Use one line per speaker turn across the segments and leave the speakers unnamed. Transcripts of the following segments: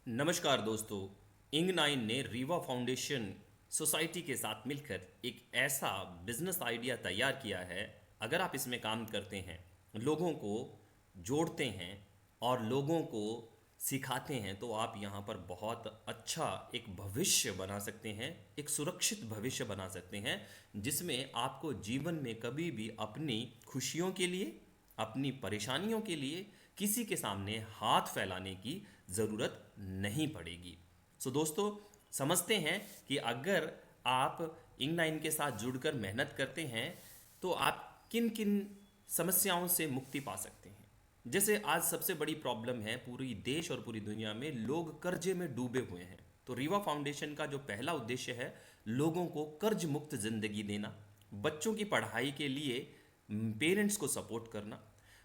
नमस्कार दोस्तों। इंग9 ने रीवा फाउंडेशन सोसाइटी के साथ मिलकर एक ऐसा बिजनेस आइडिया तैयार किया है। अगर आप इसमें काम करते हैं, लोगों को जोड़ते हैं और लोगों को सिखाते हैं तो आप यहाँ पर बहुत अच्छा एक भविष्य बना सकते हैं, एक सुरक्षित भविष्य बना सकते हैं, जिसमें आपको जीवन में कभी भी अपनी खुशियों के लिए, अपनी परेशानियों के लिए किसी के सामने हाथ फैलाने की ज़रूरत नहीं पड़ेगी। सो दोस्तों, समझते हैं कि अगर आप इंग9 के साथ जुड़कर मेहनत करते हैं तो आप किन किन समस्याओं से मुक्ति पा सकते हैं। जैसे आज सबसे बड़ी प्रॉब्लम है पूरी देश और पूरी दुनिया में, लोग कर्जे में डूबे हुए हैं। तो रीवा फाउंडेशन का जो पहला उद्देश्य है, लोगों को कर्ज मुक्त जिंदगी देना, बच्चों की पढ़ाई के लिए पेरेंट्स को सपोर्ट करना,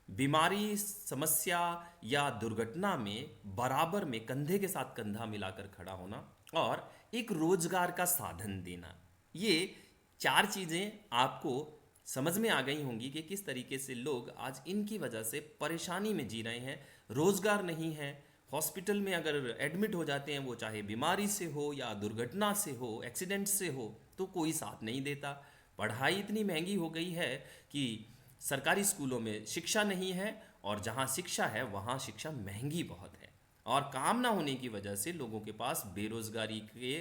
बीमारी, समस्या या दुर्घटना में बराबर में कंधे के साथ कंधा मिलाकर खड़ा होना और एक रोजगार का साधन देना। ये चार चीज़ें आपको समझ में आ गई होंगी कि किस तरीके से लोग आज इनकी वजह से परेशानी में जी रहे हैं। रोजगार नहीं है, हॉस्पिटल में अगर एडमिट हो जाते हैं, वो चाहे बीमारी से हो या दुर्घटना से हो, एक्सीडेंट से हो, तो कोई साथ नहीं देता। पढ़ाई इतनी महंगी हो गई है कि सरकारी स्कूलों में शिक्षा नहीं है, और जहाँ शिक्षा है वहाँ शिक्षा महंगी बहुत है। और काम ना होने की वजह से लोगों के पास बेरोजगारी के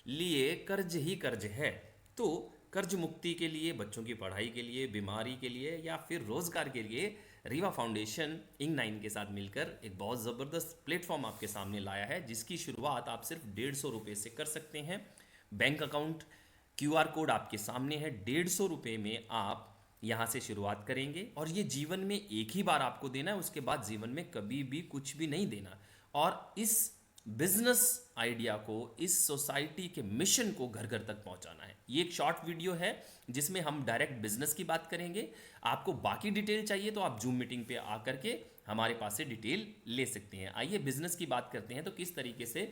लिए कर्ज ही कर्ज है। तो कर्ज मुक्ति के लिए, बच्चों की पढ़ाई के लिए, बीमारी के लिए या फिर रोजगार के लिए रीवा फाउंडेशन इंग9 के साथ मिलकर एक बहुत ज़बरदस्त प्लेटफॉर्म आपके सामने लाया है, जिसकी शुरुआत आप सिर्फ 150 रुपये से कर सकते हैं। बैंक अकाउंट क्यूआर कोड आपके सामने है। 150 रुपये में आप यहाँ से शुरुआत करेंगे और ये जीवन में एक ही बार आपको देना है, उसके बाद जीवन में कभी भी कुछ भी नहीं देना। और इस बिजनेस आइडिया को, इस सोसाइटी के मिशन को घर घर तक पहुंचाना है। ये एक शॉर्ट वीडियो है जिसमें हम डायरेक्ट बिजनेस की बात करेंगे। आपको बाकी डिटेल चाहिए तो आप जूम मीटिंग पे आकर के हमारे पास से डिटेल ले सकते हैं। आइए बिजनेस की बात करते हैं, तो किस तरीके से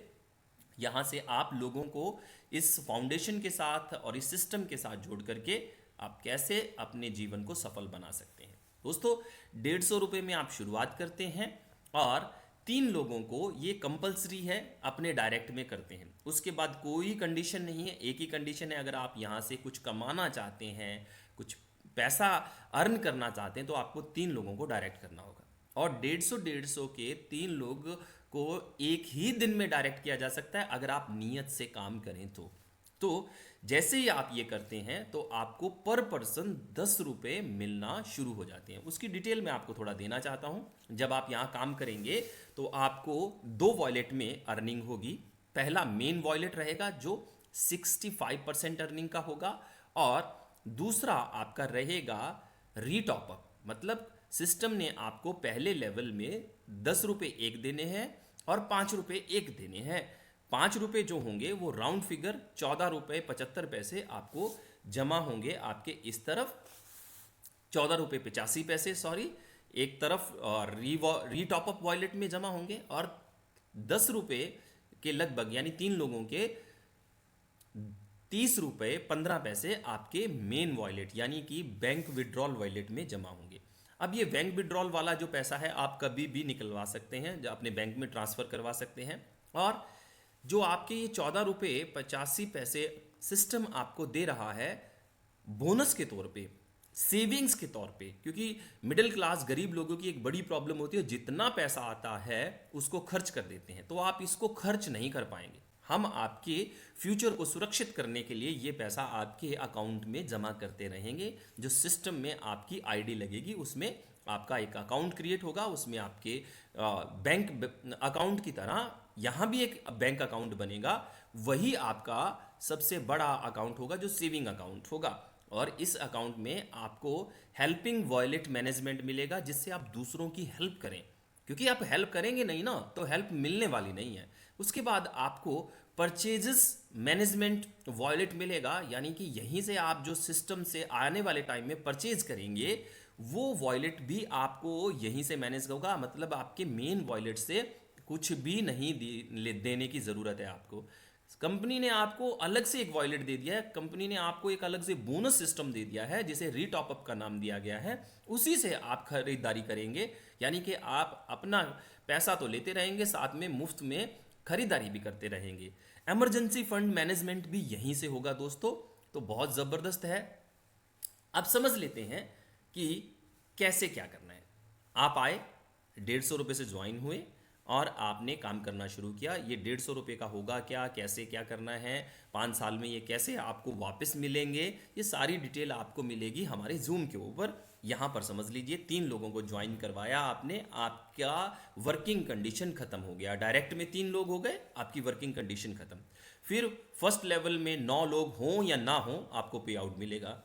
यहाँ से आप लोगों को इस फाउंडेशन के साथ और इस सिस्टम के साथ जोड़ करके आप कैसे अपने जीवन को सफल बना सकते हैं। दोस्तों, 150 रुपये में आप शुरुआत करते हैं और 3 लोगों को ये कंपलसरी है अपने डायरेक्ट में करते हैं। उसके बाद कोई कंडीशन नहीं है, एक ही कंडीशन है, अगर आप यहाँ से कुछ कमाना चाहते हैं, कुछ पैसा अर्न करना चाहते हैं, तो आपको 3 लोगों को डायरेक्ट करना होगा। और 150 के 3 लोग को एक ही दिन में डायरेक्ट किया जा सकता है अगर आप नियत से काम करें तो जैसे ही आप ये करते हैं तो आपको पर पर्सन 10 रुपये मिलना शुरू हो जाते हैं। उसकी डिटेल मैं आपको थोड़ा देना चाहता हूं। जब आप यहाँ काम करेंगे तो आपको 2 वॉलेट में अर्निंग होगी। पहला मेन वॉलेट रहेगा जो 65% अर्निंग का होगा, और दूसरा आपका रहेगा रीटॉपअप। मतलब सिस्टम ने आपको पहले लेवल में 10 रुपये एक देने हैं और 5 रुपये एक देने हैं। 5 रुपये जो होंगे वो राउंड फिगर 14 रुपये 75 पैसे आपको जमा होंगे आपके इस तरफ। 14 रुपये 85 पैसे, सॉरी, एक तरफ रीटॉपअप वॉलेट में जमा होंगे, और 10 रुपये के लगभग, यानी 3 लोगों के 30 रुपये 15 पैसे आपके मेन वॉलेट यानी कि बैंक विड्रॉल वॉलेट में जमा होंगे। अब ये बैंक विड्रॉल वाला जो पैसा है आप कभी भी निकलवा सकते हैं, जो अपने बैंक में ट्रांसफ़र करवा सकते हैं। और जो आपके ये 14 रुपये 85 पैसे सिस्टम आपको दे रहा है बोनस के तौर पे, सेविंग्स के तौर पे, क्योंकि मिडिल क्लास गरीब लोगों की एक बड़ी प्रॉब्लम होती है, जितना पैसा आता है उसको खर्च कर देते हैं। तो आप इसको खर्च नहीं कर पाएंगे। हम आपके फ्यूचर को सुरक्षित करने के लिए ये पैसा आपके अकाउंट में जमा करते रहेंगे। जो सिस्टम में आपकी आईडी लगेगी, उसमें आपका एक अकाउंट क्रिएट होगा, उसमें आपके बैंक अकाउंट की तरह यहाँ भी एक बैंक अकाउंट बनेगा। वही आपका सबसे बड़ा अकाउंट होगा जो सेविंग अकाउंट होगा। और इस अकाउंट में आपको हेल्पिंग वॉलेट मैनेजमेंट मिलेगा, जिससे आप दूसरों की हेल्प करें, क्योंकि आप हेल्प करेंगे नहीं ना तो हेल्प मिलने वाली नहीं है। उसके बाद आपको परचेजेस मैनेजमेंट वॉलेट मिलेगा, यानी कि यहीं से आप जो सिस्टम से आने वाले टाइम में परचेज करेंगे वो वॉलेट भी आपको यहीं से मैनेज होगा। मतलब आपके मेन वॉलेट से कुछ भी नहीं देने की ज़रूरत है आपको। कंपनी ने आपको अलग से एक वॉलेट दे दिया है, कंपनी ने आपको एक अलग से बोनस सिस्टम दे दिया है जिसे रीटॉपअप का नाम दिया गया है। उसी से आप खरीदारी करेंगे, यानी कि आप अपना पैसा तो लेते रहेंगे, साथ में मुफ्त में खरीदारी भी करते रहेंगे। इमरजेंसी फंड मैनेजमेंट भी यहीं से होगा दोस्तों, तो बहुत ज़बरदस्त है। अब समझ लेते हैं कि कैसे क्या करना है। आप आए, 150 रुपये से ज्वाइन हुए और आपने काम करना शुरू किया। ये 150 रुपये का होगा क्या, कैसे क्या करना है, 5 साल में ये कैसे आपको वापस मिलेंगे, ये सारी डिटेल आपको मिलेगी हमारे जूम के ऊपर। यहाँ पर समझ लीजिए 3 लोगों को ज्वाइन करवाया आपने, आपका वर्किंग कंडीशन खत्म हो गया। डायरेक्ट में 3 लोग हो गए, आपकी वर्किंग कंडीशन खत्म। फिर फर्स्ट लेवल में 9 लोग हों या ना हों आपको पे आउट मिलेगा।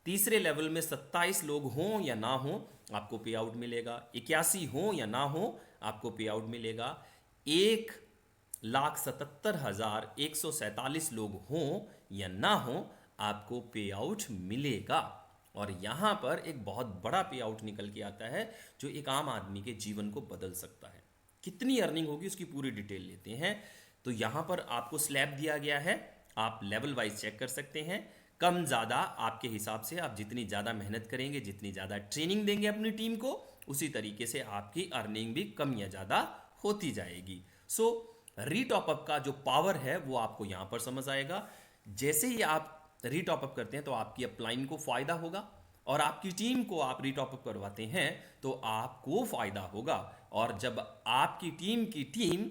तीसरे लेवल में 27 लोग हों या ना हों आपको पे आउट मिलेगा। 81 हों या ना हों आपको पे आउट मिलेगा। 1,77,147 लोग हों या ना हों आपको पे आउट मिलेगा। और यहाँ पर एक बहुत बड़ा पे आउट निकल के आता है जो एक आम आदमी के जीवन को बदल सकता है। कितनी अर्निंग होगी उसकी पूरी डिटेल लेते हैं। तो यहाँ पर आपको स्लैब दिया गया है, आप लेवल वाइज चेक कर सकते हैं। कम ज़्यादा आपके हिसाब से, आप जितनी ज़्यादा मेहनत करेंगे, जितनी ज़्यादा ट्रेनिंग देंगे अपनी टीम को, उसी तरीके से आपकी अर्निंग भी कम या ज़्यादा होती जाएगी। सो रीटॉपअप का जो पावर है वो आपको यहाँ पर समझ आएगा। जैसे ही आप रीटॉपअप करते हैं तो आपकी अपलाइन को फ़ायदा होगा, और आपकी टीम को आप रीटॉपअप करवाते हैं तो आपको फ़ायदा होगा। और जब आपकी टीम की टीम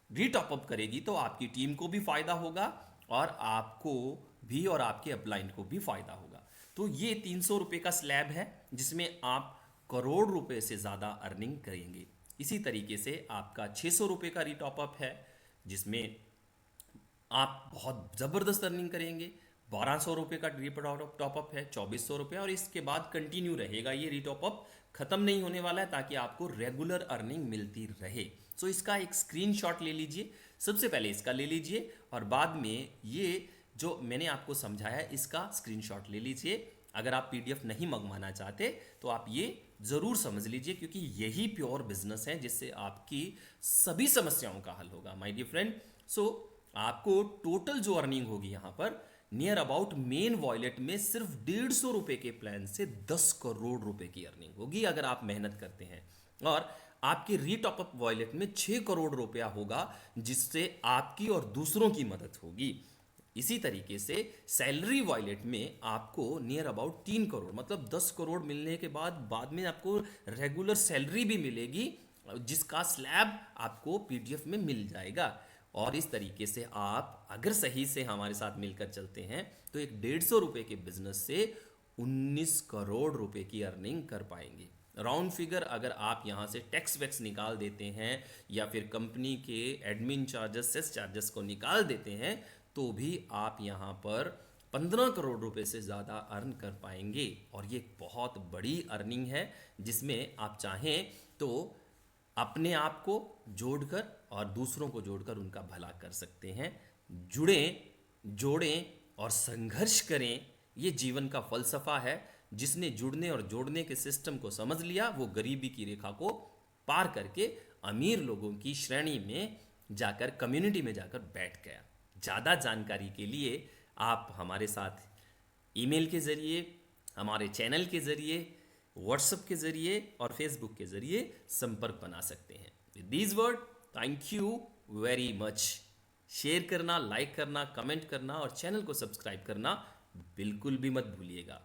रीटॉपअप करेगी तो आपकी टीम को भी फायदा होगा, और आपको भी और आपके अपलाइन को भी फायदा होगा। तो ये 300 रुपये का स्लैब है जिसमें आप करोड़ रुपए से ज़्यादा अर्निंग करेंगे। इसी तरीके से आपका 600 रुपये का रीटॉपअप है जिसमें आप बहुत ज़बरदस्त अर्निंग करेंगे। 1,200 रुपये का टॉपअप है, 2,400 रुपये, और इसके बाद कंटिन्यू रहेगा ये रीटॉपअप, ख़त्म नहीं होने वाला है, ताकि आपको रेगुलर अर्निंग मिलती रहे। सो इसका एक स्क्रीनशॉट ले लीजिए, सबसे पहले इसका ले लीजिए और बाद में ये जो मैंने आपको समझाया इसका स्क्रीनशॉट ले लीजिए। अगर आप पीडीएफ नहीं मंगवाना चाहते तो आप ये ज़रूर समझ लीजिए, क्योंकि यही प्योर बिजनेस है जिससे आपकी सभी समस्याओं का हल होगा माय डियर फ्रेंड। सो आपको टोटल जो अर्निंग होगी यहाँ पर नियर अबाउट मेन वॉलेट में सिर्फ 150 रुपये के प्लान से 10 करोड़ रुपए की अर्निंग होगी अगर आप मेहनत करते हैं। और आपके रीटॉपअप वॉलेट में 6 करोड़ रुपया होगा जिससे आपकी और दूसरों की मदद होगी। इसी तरीके से सैलरी वॉलेट में आपको नियर अबाउट 3 करोड़, मतलब 10 करोड़ मिलने के बाद में आपको रेगुलर सैलरी भी मिलेगी, जिसका स्लैब आपको पीडीएफ में मिल जाएगा। और इस तरीके से आप अगर सही से हमारे साथ मिलकर चलते हैं तो एक 150 रुपये के बिजनेस से 19 करोड़ रुपए की अर्निंग कर पाएंगे। राउंड फिगर अगर आप यहाँ से टैक्स वैक्स निकाल देते हैं या फिर कंपनी के एडमिन चार्जेस, सेस चार्जेस को निकाल देते हैं तो भी आप यहाँ पर 15 करोड़ रुपए से ज़्यादा अर्न कर पाएंगे। और ये एक बहुत बड़ी अर्निंग है जिसमें आप चाहें तो अपने आप को जोड़कर और दूसरों को जोड़कर उनका भला कर सकते हैं। जुड़ें, जोड़ें और संघर्ष करें, ये जीवन का फलसफा है। जिसने जुड़ने और जोड़ने के सिस्टम को समझ लिया वो गरीबी की रेखा को पार करके अमीर लोगों की श्रेणी में जाकर, कम्युनिटी में जाकर बैठ गया। ज़्यादा जानकारी के लिए आप हमारे साथ ईमेल के ज़रिए, हमारे चैनल के ज़रिए, व्हाट्सएप के ज़रिए और फेसबुक के ज़रिए संपर्क बना सकते हैं। With these word, thank you very much. Share करना, लाइक करना, कमेंट करना और चैनल को सब्सक्राइब करना बिल्कुल भी मत भूलिएगा।